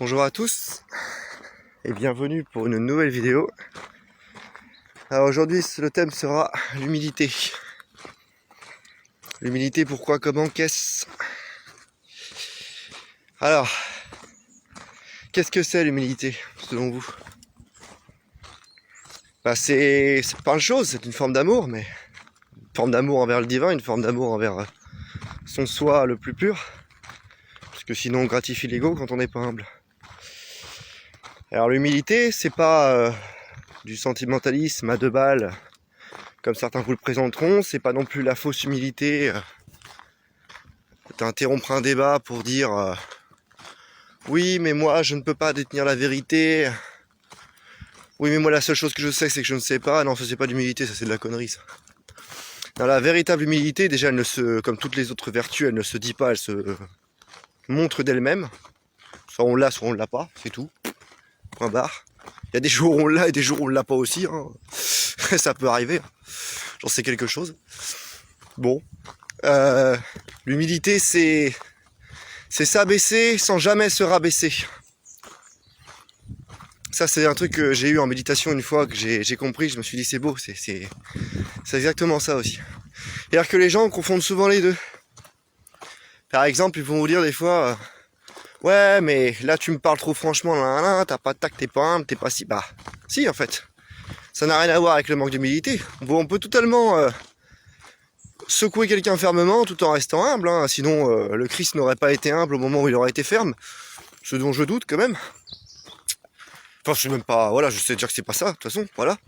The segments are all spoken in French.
Bonjour à tous et bienvenue pour une nouvelle vidéo. Alors aujourd'hui le thème sera l'humilité. L'humilité, pourquoi, comment, qu'est-ce? Alors, qu'est-ce que c'est l'humilité selon vous? C'est pas une chose, c'est une forme d'amour, mais une forme d'amour envers le divin, une forme d'amour envers son soi le plus pur, parce que sinon on gratifie l'ego quand on n'est pas humble. Alors l'humilité, c'est pas du sentimentalisme à deux balles, comme certains vous le présenteront, c'est pas non plus la fausse humilité, d'interrompre un débat pour dire oui mais moi je ne peux pas détenir la vérité, oui mais moi la seule chose que je sais c'est que je ne sais pas. Non, ça c'est pas de l'humilité, ça c'est de la connerie ça. Non, la véritable humilité, déjà elle ne se, comme toutes les autres vertus, elle ne se dit pas, elle se montre d'elle-même. Soit on l'a, soit on l'a pas, c'est tout. Point barre. Il y a des jours où on l'a et des jours où on l'a pas aussi, hein. Ça peut arriver, j'en sais quelque chose. Bon, l'humilité c'est s'abaisser sans jamais se rabaisser. Ça c'est un truc que j'ai eu en méditation une fois, que j'ai compris, je me suis dit c'est beau, c'est exactement ça aussi. C'est-à-dire que les gens confondent souvent les deux. Par exemple, ils vont vous dire des fois ouais mais là tu me parles trop franchement, t'as pas de tact, t'es pas humble, t'es pas si... Bah si en fait, ça n'a rien à voir avec le manque d'humilité. On peut totalement secouer quelqu'un fermement tout en restant humble, hein. Sinon le Christ n'aurait pas été humble au moment où il aurait été ferme, ce dont je doute quand même. Enfin, je sais même pas, voilà, je sais déjà que c'est pas ça, de toute façon, voilà.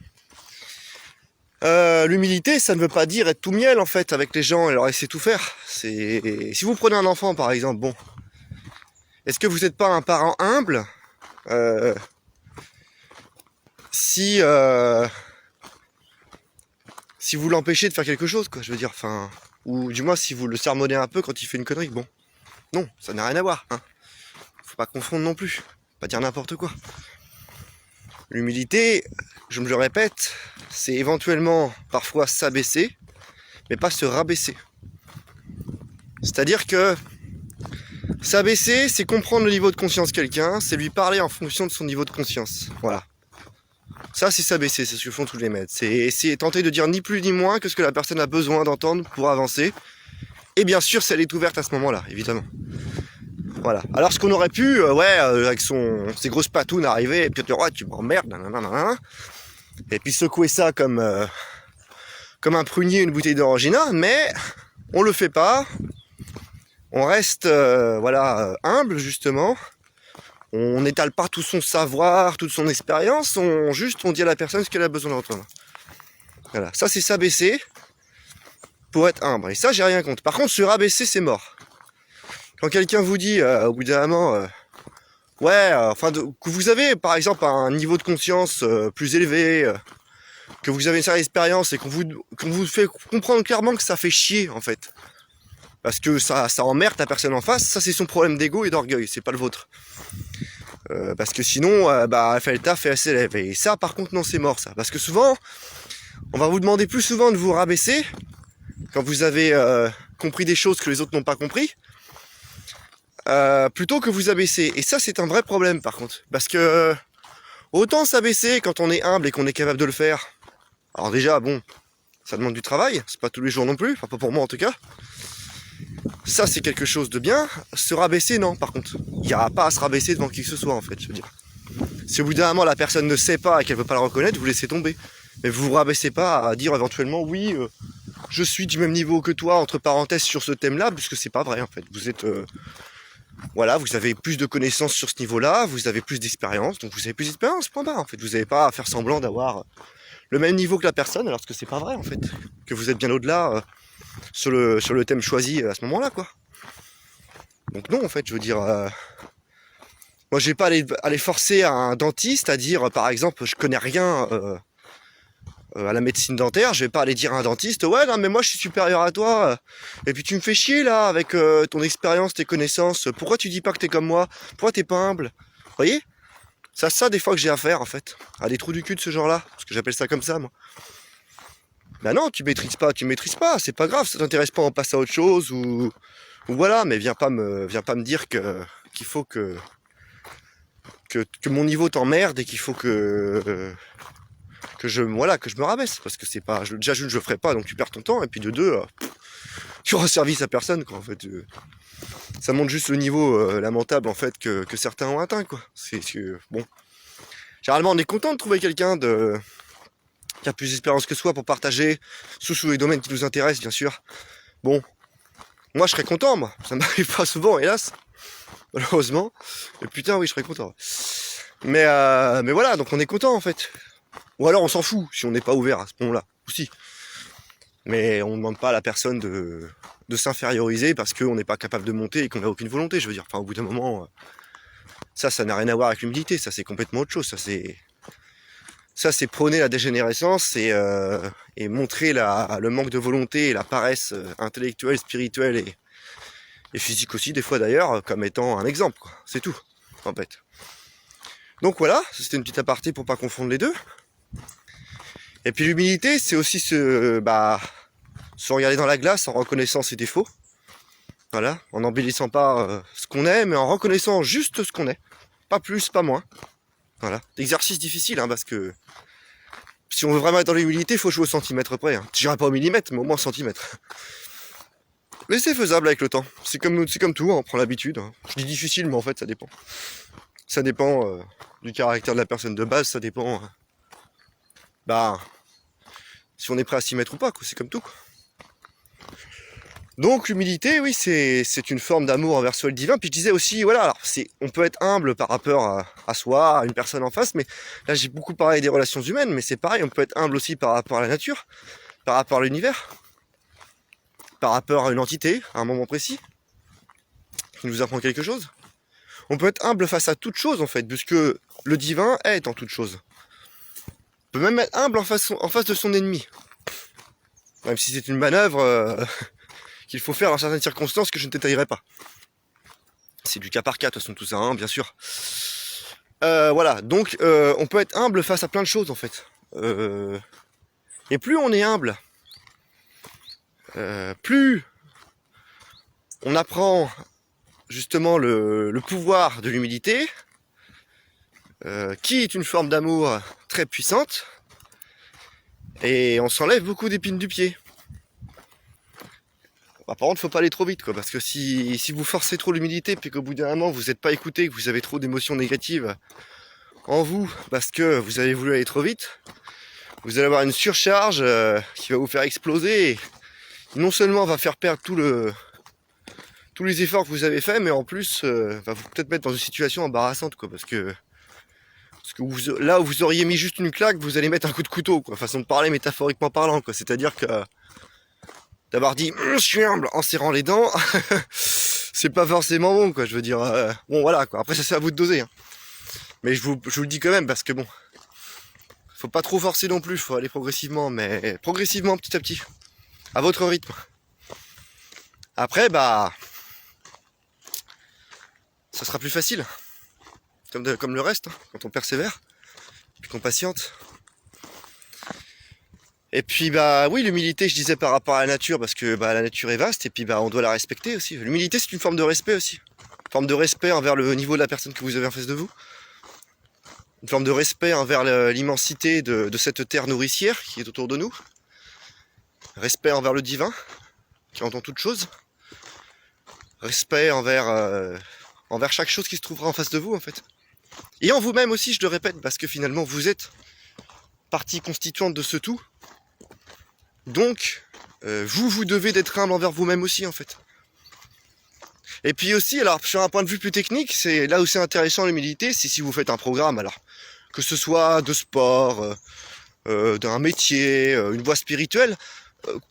L'humilité, ça ne veut pas dire être tout miel en fait avec les gens et leur laisser tout faire. Si vous prenez un enfant par exemple, bon, est-ce que vous n'êtes pas un parent humble si vous l'empêchez de faire quelque chose, quoi, je veux dire, enfin, ou du moins si vous le sermonnez un peu quand il fait une connerie, bon, non, ça n'a rien à voir, hein. Faut pas confondre non plus, pas dire n'importe quoi. L'humilité, je me le répète, c'est éventuellement parfois s'abaisser, mais pas se rabaisser. C'est-à-dire que s'abaisser, c'est comprendre le niveau de conscience de quelqu'un, c'est lui parler en fonction de son niveau de conscience. Voilà. Ça, c'est s'abaisser, c'est ce que font tous les maîtres. C'est essayer, tenter de dire ni plus ni moins que ce que la personne a besoin d'entendre pour avancer. Et bien sûr, si elle est ouverte à ce moment-là, évidemment. Voilà. Alors ce qu'on aurait pu, avec ses grosses patounes arriver, et puis dire ouais tu m'emmerdes, nanana, et puis secouer ça comme un prunier une bouteille d'orangina, mais on le fait pas. On reste humble justement. On n'étale pas tout son savoir, toute son expérience, on dit à la personne ce qu'elle a besoin d'entendre. Voilà, ça c'est s'abaisser pour être humble. Et ça j'ai rien contre. Par contre se rabaisser c'est mort. Quand quelqu'un vous dit au bout d'un moment que vous avez par exemple un niveau de conscience plus élevé, que vous avez une certaine expérience et qu'on vous fait comprendre clairement que ça fait chier en fait, parce que ça emmerde la personne en face, ça c'est son problème d'ego et d'orgueil, c'est pas le vôtre. Parce que sinon elle fait le taf et elle s'élève, et ça par contre non, c'est mort ça, parce que souvent on va vous demander plus souvent de vous rabaisser quand vous avez compris des choses que les autres n'ont pas compris, plutôt que vous abaisser. Et ça c'est un vrai problème par contre, parce que autant s'abaisser quand on est humble et qu'on est capable de le faire. Alors déjà bon, ça demande du travail, c'est pas tous les jours non plus, enfin pas pour moi en tout cas. Ça c'est quelque chose de bien. Se rabaisser non, par contre, il n'y a pas à se rabaisser devant qui que ce soit en fait, je veux dire. Si au bout d'un moment la personne ne sait pas et qu'elle veut pas le reconnaître, vous laissez tomber. Mais vous vous rabaissez pas à dire éventuellement oui, je suis du même niveau que toi entre parenthèses sur ce thème-là, puisque c'est pas vrai en fait. Vous êtes vous avez plus de connaissances sur ce niveau-là, vous avez plus d'expérience, donc vous avez plus d'expérience, point barre en fait. Vous n'avez pas à faire semblant d'avoir le même niveau que la personne, alors que c'est pas vrai en fait. Que vous êtes bien au-delà sur le thème choisi à ce moment-là, quoi. Donc non en fait, je veux dire, moi je vais pas aller forcer un dentiste à dire, par exemple, je connais rien à la médecine dentaire, je vais pas aller dire à un dentiste ouais non mais moi je suis supérieur à toi, et puis tu me fais chier là avec ton expérience, tes connaissances, pourquoi tu dis pas que t'es comme moi, pourquoi t'es pas humble, vous voyez, ça des fois que j'ai affaire en fait à des trous du cul de ce genre là, parce que j'appelle ça comme ça moi. Bah non, tu maîtrises pas, c'est pas grave, ça t'intéresse pas, on passe à autre chose, ou voilà, mais viens pas me dire qu'il faut que que mon niveau t'emmerde et qu'il faut que je me rabaisse, parce que c'est pas, déjà je le ferai pas, donc tu perds ton temps, et puis de deux, tu rends service à personne, quoi, en fait. Ça montre juste le niveau lamentable, en fait, que certains ont atteint, quoi. Bon. Généralement, on est content de trouver quelqu'un qui a plus d'expérience que soi pour partager sous les domaines qui nous intéressent, bien sûr. Bon, moi je serais content, moi. Ça m'arrive pas souvent, hélas, malheureusement. Mais putain, oui, je serais content. Mais voilà, donc on est content, en fait. Ou alors on s'en fout, si on n'est pas ouvert à ce moment-là, aussi. Mais on ne demande pas à la personne de s'inférioriser parce qu'on n'est pas capable de monter et qu'on n'a aucune volonté, je veux dire. Enfin, au bout d'un moment, ça n'a rien à voir avec l'humilité, ça c'est complètement autre chose. Ça c'est prôner la dégénérescence et montrer le manque de volonté et la paresse intellectuelle, spirituelle et physique aussi, des fois d'ailleurs, comme étant un exemple, quoi. C'est tout, en fait. Donc voilà, c'était une petite aparté pour pas confondre les deux. Et puis l'humilité, c'est aussi se regarder dans la glace en reconnaissant ses défauts. Voilà, en n'embellissant pas ce qu'on est, mais en reconnaissant juste ce qu'on est. Pas plus, pas moins. Voilà. Exercice difficile, hein, parce que si on veut vraiment être dans l'humilité, il faut jouer au centimètre près. Hein. Je dirais pas au millimètre, mais au moins au centimètre. Mais c'est faisable avec le temps. C'est comme tout, hein, on prend l'habitude. Hein. Je dis difficile, mais en fait, ça dépend. Ça dépend du caractère de la personne de base, ça dépend... si on est prêt à s'y mettre ou pas, quoi. C'est comme tout, quoi. Donc l'humilité, oui, c'est une forme d'amour envers soi le divin. Puis je disais aussi, voilà, alors on peut être humble par rapport à soi, à une personne en face, mais là j'ai beaucoup parlé des relations humaines, mais c'est pareil, on peut être humble aussi par rapport à la nature, par rapport à l'univers, par rapport à une entité, à un moment précis, qui nous apprend quelque chose. On peut être humble face à toute chose, en fait, puisque le divin est en toute chose. On peut même être humble en face de son ennemi. Même si c'est une manœuvre qu'il faut faire dans certaines circonstances que je ne détaillerai pas. C'est du cas par cas, de toute façon, tout ça, hein, bien sûr. Voilà, donc on peut être humble face à plein de choses, en fait. Et plus on est humble, plus on apprend justement le pouvoir de l'humilité, qui est une forme d'amour très puissante, et on s'enlève beaucoup d'épines du pied. Par contre, faut pas aller trop vite, quoi, parce que si vous forcez trop l'humilité, puis qu'au bout d'un moment vous n'êtes pas écouté, que vous avez trop d'émotions négatives en vous, parce que vous avez voulu aller trop vite, vous allez avoir une surcharge qui va vous faire exploser, et non seulement va faire perdre tous les efforts que vous avez faits, mais en plus va vous peut-être mettre dans une situation embarrassante, quoi, parce que là où vous auriez mis juste une claque, vous allez mettre un coup de couteau, quoi, façon de parler métaphoriquement parlant, quoi, c'est-à-dire que d'avoir dit je suis humble en serrant les dents, c'est pas forcément bon, quoi. Je veux dire, bon voilà, quoi. Après ça c'est à vous de doser, hein. Mais je vous le dis quand même parce que bon, faut pas trop forcer non plus, faut aller progressivement, mais progressivement, petit à petit, à votre rythme. Après, ça sera plus facile, comme le reste, hein, quand on persévère, puis qu'on patiente. Et puis oui, l'humilité, je disais par rapport à la nature, parce que la nature est vaste, et puis on doit la respecter aussi. L'humilité, c'est une forme de respect aussi. Une forme de respect envers le niveau de la personne que vous avez en face de vous. Une forme de respect envers l'immensité de cette terre nourricière qui est autour de nous. Respect envers le divin, qui entend toutes choses. Respect envers chaque chose qui se trouvera en face de vous, en fait. Et en vous-même aussi, je le répète, parce que finalement, vous êtes partie constituante de ce tout. Donc, vous devez d'être humble envers vous-même aussi, en fait. Et puis aussi, alors, sur un point de vue plus technique, c'est là où c'est intéressant l'humilité, c'est si vous faites un programme, alors, que ce soit de sport, d'un métier, une voie spirituelle,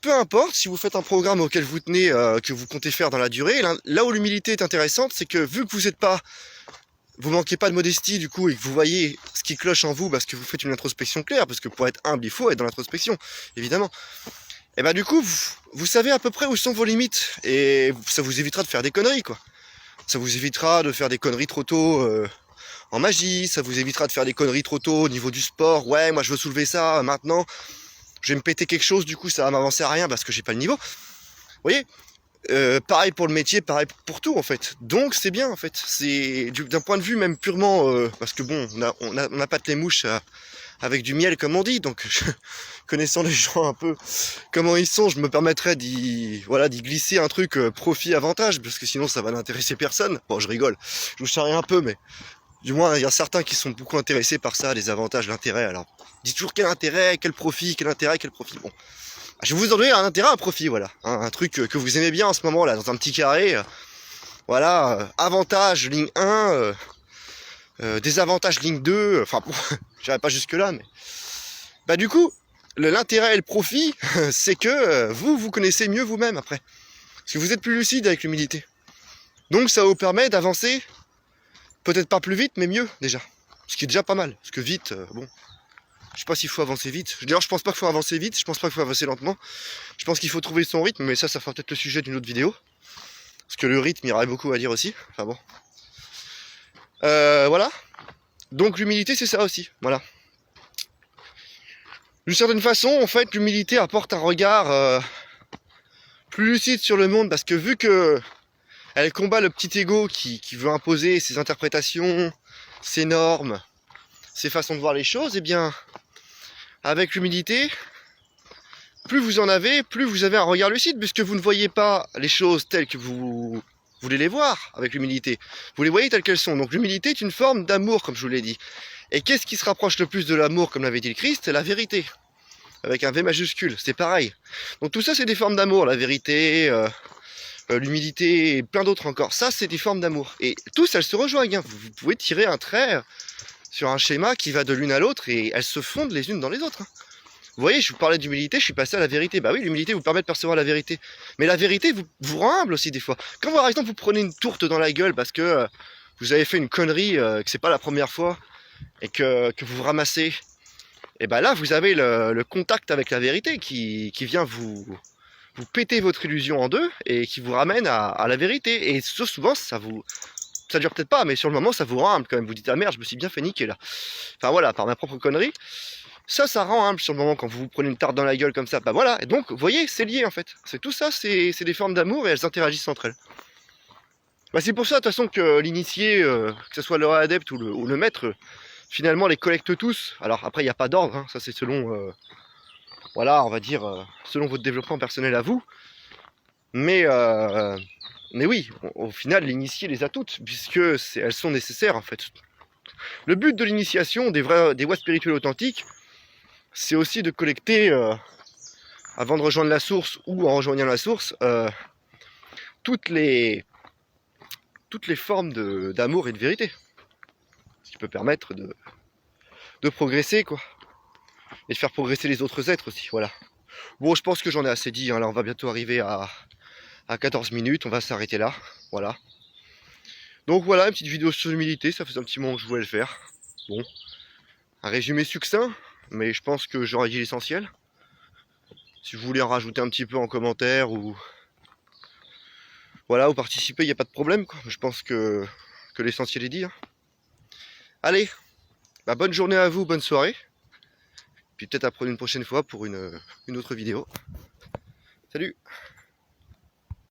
peu importe, si vous faites un programme auquel vous tenez, que vous comptez faire dans la durée, là où l'humilité est intéressante, c'est que vu que vous manquez pas de modestie du coup, et que vous voyez ce qui cloche en vous parce que vous faites une introspection claire, parce que pour être humble, il faut être dans l'introspection, évidemment. Et du coup, vous savez à peu près où sont vos limites, et ça vous évitera de faire des conneries, quoi. Ça vous évitera de faire des conneries trop tôt en magie, ça vous évitera de faire des conneries trop tôt au niveau du sport. Ouais, moi je veux soulever ça maintenant, je vais me péter quelque chose, du coup ça va m'avancer à rien parce que j'ai pas le niveau. Vous voyez, pareil pour le métier, pareil pour tout en fait. Donc c'est bien en fait. C'est d'un point de vue même purement parce que bon, on a pas les mouches avec du miel comme on dit. Donc connaissant les gens un peu comment ils sont, je me permettrais d'y glisser un truc profit avantage parce que sinon ça va n'intéresser personne. Bon, je rigole, je vous charrie un peu, mais du moins il y a certains qui sont beaucoup intéressés par ça, les avantages, l'intérêt. Alors dites toujours quel intérêt, quel profit, quel intérêt, quel profit. Bon. Je vais vous en donner un intérêt, un profit, voilà. Un truc que vous aimez bien en ce moment, là, dans un petit carré. Voilà, avantage ligne 1, désavantage ligne 2. Enfin, bon, j'irai pas jusque-là, mais... Bah du coup, l'intérêt et le profit, c'est que vous connaissez mieux vous-même, après. Parce que vous êtes plus lucide avec l'humidité. Donc ça vous permet d'avancer, peut-être pas plus vite, mais mieux, déjà. Ce qui est déjà pas mal. Parce que vite, bon... Je sais pas s'il faut avancer vite. D'ailleurs, je pense pas qu'il faut avancer vite. Je pense pas qu'il faut avancer lentement. Je pense qu'il faut trouver son rythme, mais ça fera peut-être le sujet d'une autre vidéo. Parce que le rythme, il y aurait beaucoup à dire aussi. Enfin bon. Voilà. Donc l'humilité, c'est ça aussi. Voilà. D'une certaine façon, en fait, l'humilité apporte un regard plus lucide sur le monde, parce que vu que elle combat le petit ego qui veut imposer ses interprétations, ses normes, ses façons de voir les choses, eh bien, avec l'humilité, plus vous en avez, plus vous avez un regard lucide, puisque vous ne voyez pas les choses telles que vous voulez les voir avec l'humilité. Vous les voyez telles qu'elles sont. Donc l'humilité est une forme d'amour, comme je vous l'ai dit. Et qu'est-ce qui se rapproche le plus de l'amour, comme l'avait dit le Christ? C'est la vérité. Avec un V majuscule, c'est pareil. Donc tout ça, c'est des formes d'amour. La vérité, l'humilité et plein d'autres encore. Ça, c'est des formes d'amour. Et tous, elles se rejoignent. Vous pouvez tirer un trait sur un schéma qui va de l'une à l'autre et elles se fondent les unes dans les autres. Vous voyez, je vous parlais d'humilité, je suis passé à la vérité. Bah oui, l'humilité vous permet de percevoir la vérité. Mais la vérité vous rend humble aussi des fois. Quand par exemple vous prenez une tourte dans la gueule parce que vous avez fait une connerie, que c'est pas la première fois, et que vous vous ramassez, et bah là vous avez le contact avec la vérité qui vient vous péter votre illusion en deux et qui vous ramène à la vérité. Et souvent ça dure peut-être pas, mais sur le moment ça vous rend humble quand même. Vous dites ah merde, je me suis bien fait niquer là. Enfin voilà, par ma propre connerie. Ça rend humble sur le moment quand vous vous prenez une tarte dans la gueule comme ça. Bah voilà, et donc, vous voyez, c'est lié en fait. C'est tout ça, c'est des formes d'amour et elles interagissent entre elles. Bah c'est pour ça, de toute façon, que l'initié, que ce soit le adepte ou le maître, finalement les collecte tous. Alors après, il n'y a pas d'ordre, hein. Ça c'est selon, voilà, on va dire, selon votre développement personnel à vous. Mais oui, au final, l'initié les a toutes, puisque elles sont nécessaires en fait. Le but de l'initiation des voies spirituelles authentiques, c'est aussi de collecter, avant de rejoindre la source ou en rejoignant la source, toutes les formes d'amour et de vérité. Ce qui peut permettre de progresser, quoi. Et de faire progresser les autres êtres aussi, voilà. Bon, je pense que j'en ai assez dit, hein. Là on va bientôt arriver à 14 minutes, on va s'arrêter là, voilà. Donc voilà, une petite vidéo sur l'humilité, ça faisait un petit moment que je voulais le faire. Bon, un résumé succinct, mais je pense que j'aurais dit l'essentiel. Si vous voulez en rajouter un petit peu en commentaire ou voilà, ou participer, il n'y a pas de problème, quoi. Je pense que l'essentiel est dit, hein. Allez, bah, bonne journée à vous, bonne soirée. Puis peut-être à prendre une prochaine fois pour une autre vidéo. Salut!